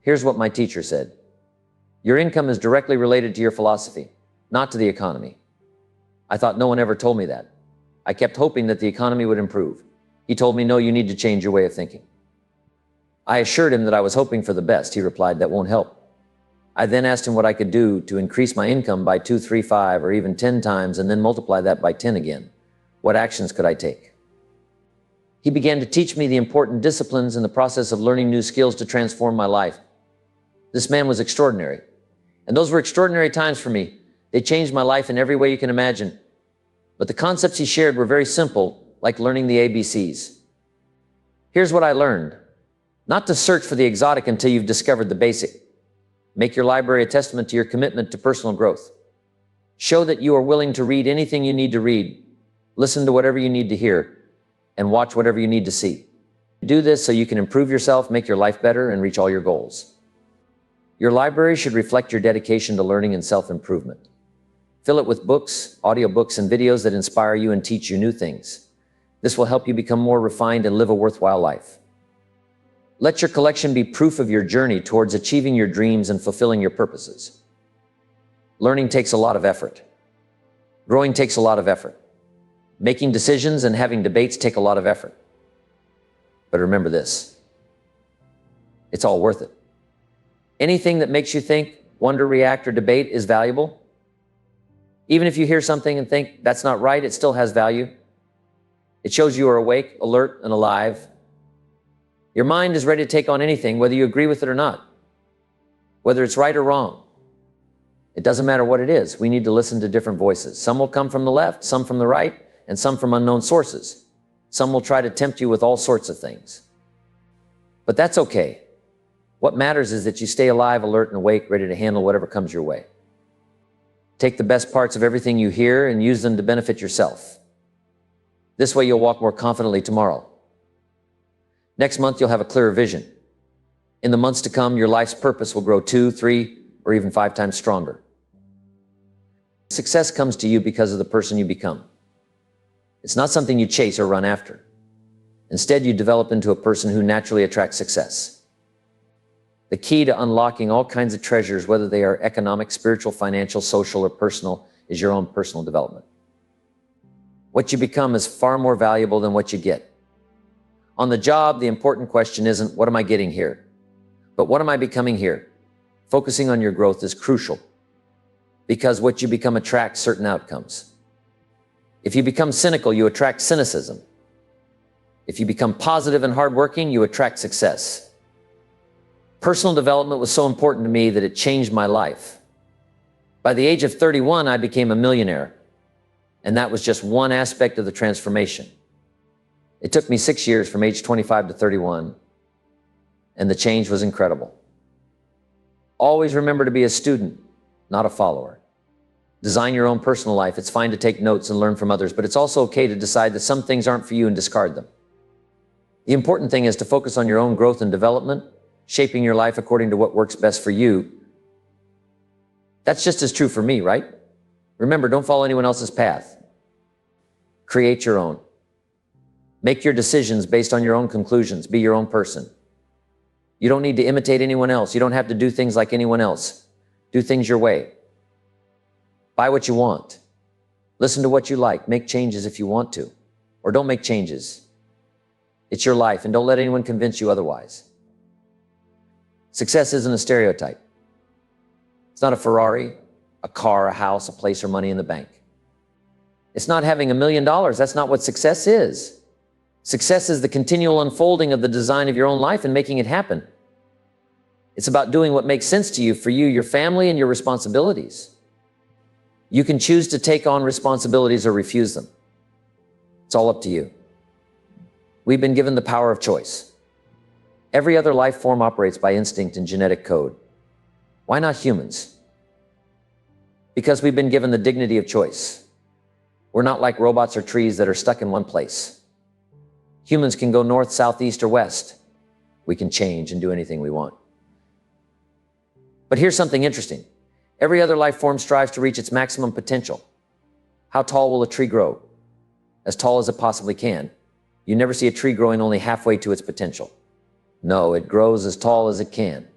Here's what my teacher said. Your income is directly related to your philosophy, not to the economy. I thought no one ever told me that. I kept hoping that the economy would improve. He told me, no, you need to change your way of thinking. I assured him that I was hoping for the best. He replied, that won't help. I then asked him what I could do to increase my income by 2, 3, 5, or even 10 times, and then multiply that by 10 again. What actions could I take? He began to teach me the important disciplines in the process of learning new skills to transform my life. This man was extraordinary. And those were extraordinary times for me. They changed my life in every way you can imagine. But the concepts he shared were very simple, like learning the ABCs. Here's what I learned. Not to search for the exotic until you've discovered the basic. Make your library a testament to your commitment to personal growth. Show that you are willing to read anything you need to read, listen to whatever you need to hear, and watch whatever you need to see. Do this so you can improve yourself, make your life better, and reach all your goals. Your library should reflect your dedication to learning and self-improvement. Fill it with books, audiobooks, and videos that inspire you and teach you new things. This will help you become more refined and live a worthwhile life. Let your collection be proof of your journey towards achieving your dreams and fulfilling your purposes. Learning takes a lot of effort. Growing takes a lot of effort. Making decisions and having debates take a lot of effort. But remember this, it's all worth it. Anything that makes you think, wonder, react, or debate is valuable. Even if you hear something and think that's not right, it still has value. It shows you are awake, alert, and alive. Your mind is ready to take on anything, whether you agree with it or not, whether it's right or wrong. It doesn't matter what it is. We need to listen to different voices. Some will come from the left, some from the right, and some from unknown sources. Some will try to tempt you with all sorts of things. But that's okay. What matters is that you stay alive, alert, and awake, ready to handle whatever comes your way. Take the best parts of everything you hear and use them to benefit yourself. This way you'll walk more confidently tomorrow. Next month, you'll have a clearer vision. In the months to come, your life's purpose will grow 2, 3, or even 5 times stronger. Success comes to you because of the person you become. It's not something you chase or run after. Instead, you develop into a person who naturally attracts success. The key to unlocking all kinds of treasures, whether they are economic, spiritual, financial, social, or personal, is your own personal development. What you become is far more valuable than what you get. On the job, the important question isn't, what am I getting here? But what am I becoming here? Focusing on your growth is crucial because what you become attracts certain outcomes. If you become cynical, you attract cynicism. If you become positive and hardworking, you attract success. Personal development was so important to me that it changed my life. By the age of 31, I became a millionaire, and that was just one aspect of the transformation. It took me 6 years from age 25 to 31, and the change was incredible. Always remember to be a student, not a follower. Design your own personal life. It's fine to take notes and learn from others, but it's also okay to decide that some things aren't for you and discard them. The important thing is to focus on your own growth and development, shaping your life according to what works best for you. That's just as true for me, right? Remember, don't follow anyone else's path. Create your own. Make your decisions based on your own conclusions. Be your own person. You don't need to imitate anyone else. You don't have to do things like anyone else. Do things your way. Buy what you want. Listen to what you like. Make changes if you want to, or don't make changes. It's your life, and don't let anyone convince you otherwise. Success isn't a stereotype. It's not a Ferrari, a car, a house, a place, or money in the bank. It's not having $1 million. That's not what success is. Success is the continual unfolding of the design of your own life and making it happen. It's about doing what makes sense to you, for you, your family, and your responsibilities. You can choose to take on responsibilities or refuse them. It's all up to you. We've been given the power of choice. Every other life form operates by instinct and genetic code. Why not humans? Because we've been given the dignity of choice. We're not like robots or trees that are stuck in one place. Humans can go north, south, east, or west. We can change and do anything we want. But here's something interesting. Every other life form strives to reach its maximum potential. How tall will a tree grow? As tall as it possibly can. You never see a tree growing only halfway to its potential. No, it grows as tall as it can.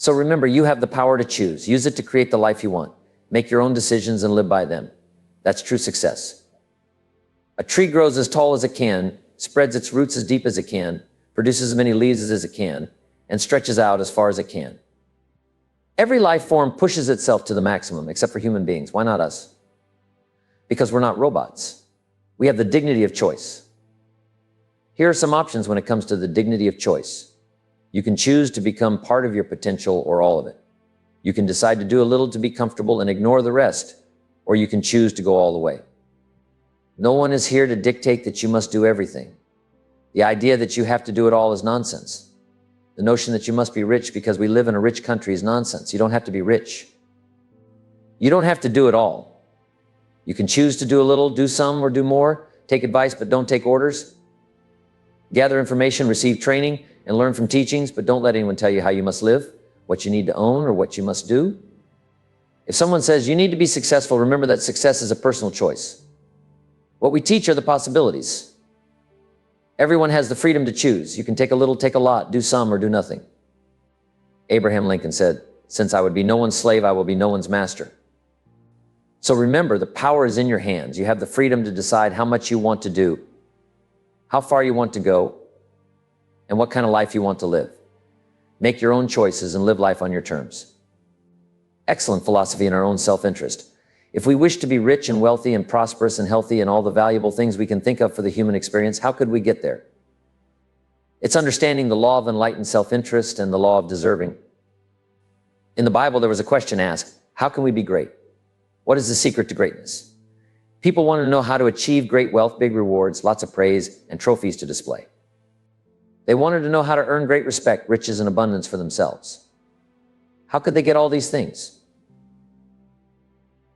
So remember, you have the power to choose. Use it to create the life you want. Make your own decisions and live by them. That's true success. A tree grows as tall as it can, spreads its roots as deep as it can, produces as many leaves as it can, and stretches out as far as it can. Every life form pushes itself to the maximum, except for human beings. Why not us? Because we're not robots. We have the dignity of choice. Here are some options when it comes to the dignity of choice. You can choose to become part of your potential or all of it. You can decide to do a little to be comfortable and ignore the rest, or you can choose to go all the way. No one is here to dictate that you must do everything. The idea that you have to do it all is nonsense. The notion that you must be rich because we live in a rich country is nonsense. You don't have to be rich. You don't have to do it all. You can choose to do a little, do some, or do more. Take advice, but don't take orders. Gather information, receive training, and learn from teachings, but don't let anyone tell you how you must live, what you need to own, or what you must do. If someone says you need to be successful, remember that success is a personal choice. What we teach are the possibilities. Everyone has the freedom to choose. You can take a little, take a lot, do some, or do nothing. Abraham Lincoln said, "Since I would be no one's slave, I will be no one's master." So remember, the power is in your hands. You have the freedom to decide how much you want to do, how far you want to go, and what kind of life you want to live. Make your own choices and live life on your terms. Excellent philosophy in our own self-interest. If we wish to be rich and wealthy and prosperous and healthy and all the valuable things we can think of for the human experience, how could we get there? It's understanding the law of enlightened self-interest and the law of deserving. In the Bible, there was a question asked, how can we be great? What is the secret to greatness? People wanted to know how to achieve great wealth, big rewards, lots of praise, and trophies to display. They wanted to know how to earn great respect, riches, and abundance for themselves. How could they get all these things?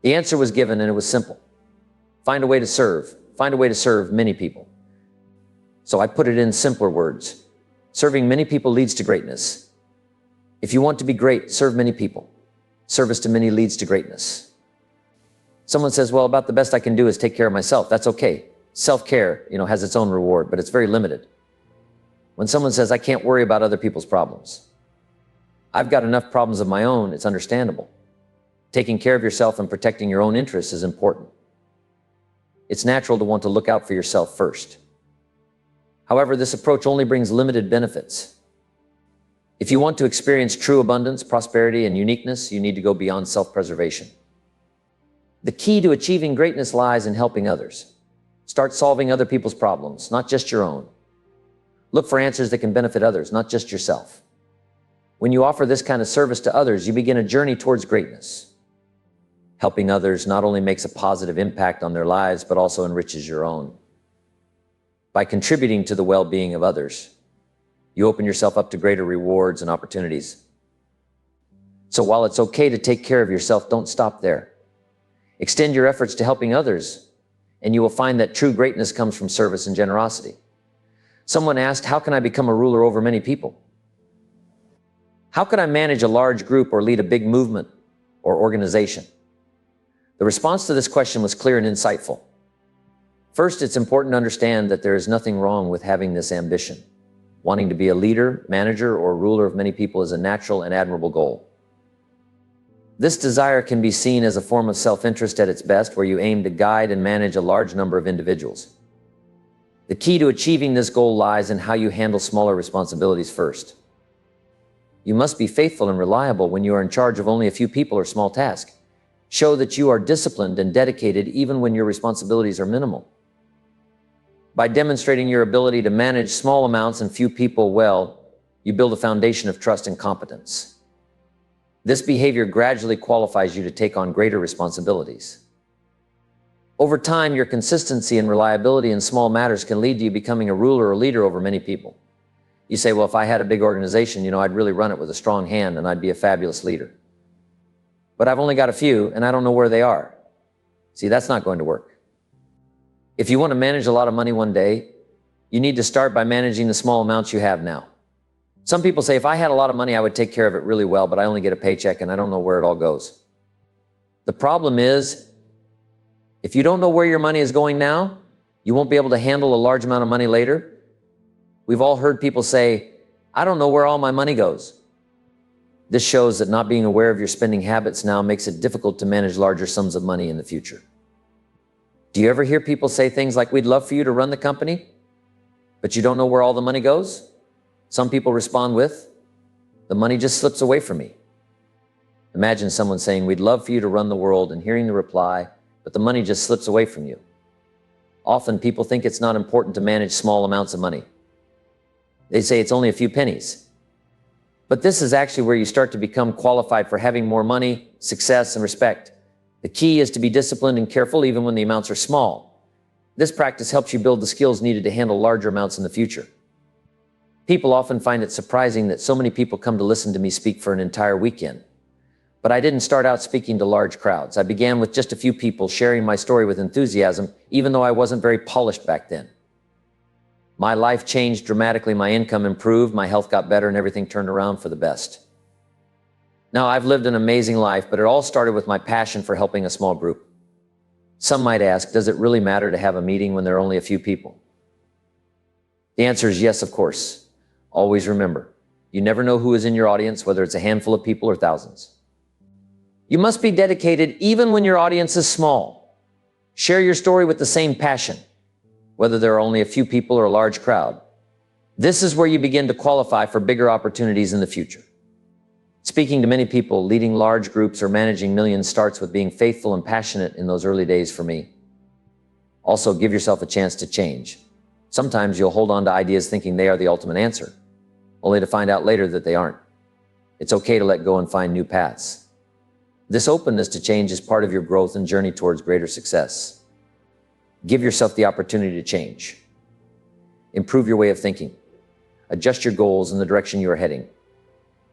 The answer was given, and it was simple. Find a way to serve. Find a way to serve many people. So I put it in simpler words. Serving many people leads to greatness. If you want to be great, serve many people. Service to many leads to greatness. Someone says, well, about the best I can do is take care of myself. That's okay. Self-care, has its own reward, but it's very limited. When someone says, I can't worry about other people's problems, I've got enough problems of my own, it's understandable. Taking care of yourself and protecting your own interests is important. It's natural to want to look out for yourself first. However, this approach only brings limited benefits. If you want to experience true abundance, prosperity, and uniqueness, you need to go beyond self-preservation. The key to achieving greatness lies in helping others. Start solving other people's problems, not just your own. Look for answers that can benefit others, not just yourself. When you offer this kind of service to others, you begin a journey towards greatness. Helping others not only makes a positive impact on their lives, but also enriches your own. By contributing to the well-being of others, you open yourself up to greater rewards and opportunities. So while it's okay to take care of yourself, don't stop there. Extend your efforts to helping others, and you will find that true greatness comes from service and generosity. Someone asked, how can I become a ruler over many people? How can I manage a large group or lead a big movement or organization? The response to this question was clear and insightful. First, it's important to understand that there is nothing wrong with having this ambition. Wanting to be a leader, manager, or ruler of many people is a natural and admirable goal. This desire can be seen as a form of self-interest at its best, where you aim to guide and manage a large number of individuals. The key to achieving this goal lies in how you handle smaller responsibilities first. You must be faithful and reliable when you are in charge of only a few people or small tasks. Show that you are disciplined and dedicated even when your responsibilities are minimal. By demonstrating your ability to manage small amounts and few people well, you build a foundation of trust and competence. This behavior gradually qualifies you to take on greater responsibilities. Over time, your consistency and reliability in small matters can lead to you becoming a ruler or leader over many people. You say, well, if I had a big organization, I'd really run it with a strong hand and I'd be a fabulous leader. But I've only got a few and I don't know where they are. See, that's not going to work. If you want to manage a lot of money one day, you need to start by managing the small amounts you have now. Some people say, if I had a lot of money, I would take care of it really well, but I only get a paycheck and I don't know where it all goes. The problem is, if you don't know where your money is going now, you won't be able to handle a large amount of money later. We've all heard people say, I don't know where all my money goes. This shows that not being aware of your spending habits now makes it difficult to manage larger sums of money in the future. Do you ever hear people say things like, "We'd love for you to run the company, but you don't know where all the money goes"? Some people respond with, "The money just slips away from me." Imagine someone saying, "We'd love for you to run the world," and hearing the reply, "But the money just slips away from you." Often people think it's not important to manage small amounts of money. They say it's only a few pennies. But this is actually where you start to become qualified for having more money, success, and respect. The key is to be disciplined and careful even when the amounts are small. This practice helps you build the skills needed to handle larger amounts in the future. People often find it surprising that so many people come to listen to me speak for an entire weekend. But I didn't start out speaking to large crowds. I began with just a few people sharing my story with enthusiasm, even though I wasn't very polished back then. My life changed dramatically, my income improved, my health got better, and everything turned around for the best. Now, I've lived an amazing life, but it all started with my passion for helping a small group. Some might ask, does it really matter to have a meeting when there are only a few people? The answer is yes, of course. Always remember, you never know who is in your audience, whether it's a handful of people or thousands. You must be dedicated even when your audience is small. Share your story with the same passion, whether there are only a few people or a large crowd. This is where you begin to qualify for bigger opportunities in the future. Speaking to many people, leading large groups, or managing millions starts with being faithful and passionate in those early days for me. Also, give yourself a chance to change. Sometimes you'll hold on to ideas thinking they are the ultimate answer, only to find out later that they aren't. It's okay to let go and find new paths. This openness to change is part of your growth and journey towards greater success. Give yourself the opportunity to change. Improve your way of thinking. Adjust your goals in the direction you are heading.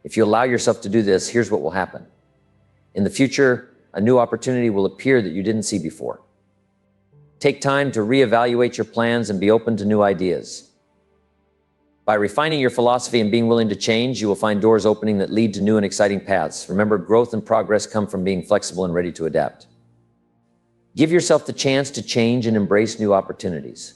If you allow yourself to do this, here's what will happen. In the future, a new opportunity will appear that you didn't see before. Take time to reevaluate your plans and be open to new ideas. By refining your philosophy and being willing to change, you will find doors opening that lead to new and exciting paths. Remember, growth and progress come from being flexible and ready to adapt. Give yourself the chance to change and embrace new opportunities.